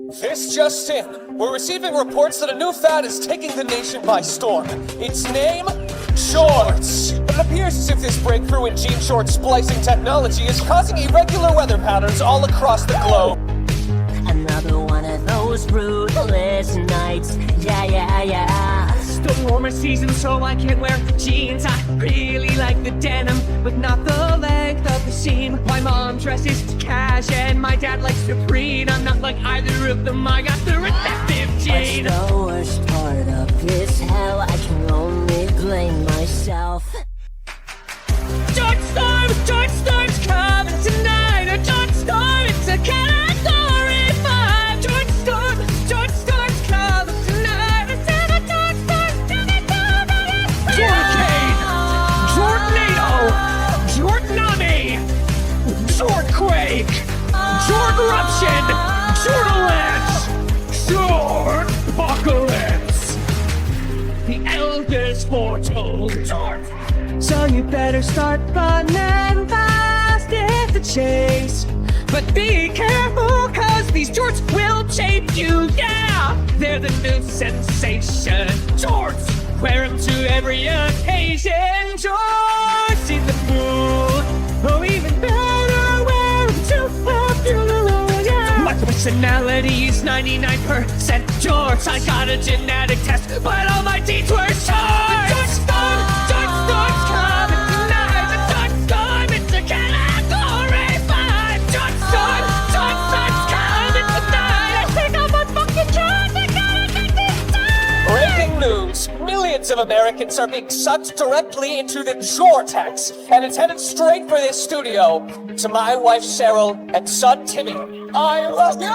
This just in. We're receiving reports that a new fad is taking the nation by storm. Its name? Shorts. It appears as if this breakthrough in gene short splicing technology is causing irregular weather patterns all across the globe. Another one of those brutalist nights. Yeah. Still warmer season, so I can't wear jeans. I really like the denim, but not the length of the seam. My mom dresses cash, and my dad likes Supreme. I'm not like either of them, I got the recessive gene. What's the worst part of this hell? I can only blame myself. George Storm's coming tonight. A George Storm, it's a category 5. George Storm's coming tonight. It's a George Storm, Jordan, Jordanado, Jordanami, Jordquake, Jorderuption, Jordalanche, Jordapocalypse. The elders foretold Jord. So you better start running fast at the chase. But be careful, cause these jorts will chase you, yeah! They're the new sensation. Jorts! Wear them to every occasion. Jorts in the pool. Oh, even better, wear them to up to the road, yeah! My personality is 99% jorts. I got a genetic test, but all my deeds were shorts! George Storm's coming tonight. The George Storm, it's a category 5. George Storm's coming tonight. I think I'm a fucking George. I gotta get this done. Breaking news. Millions of Americans are being sucked directly into the Jortex, and it's headed straight for this studio. To my wife Cheryl and son Timmy, I love you.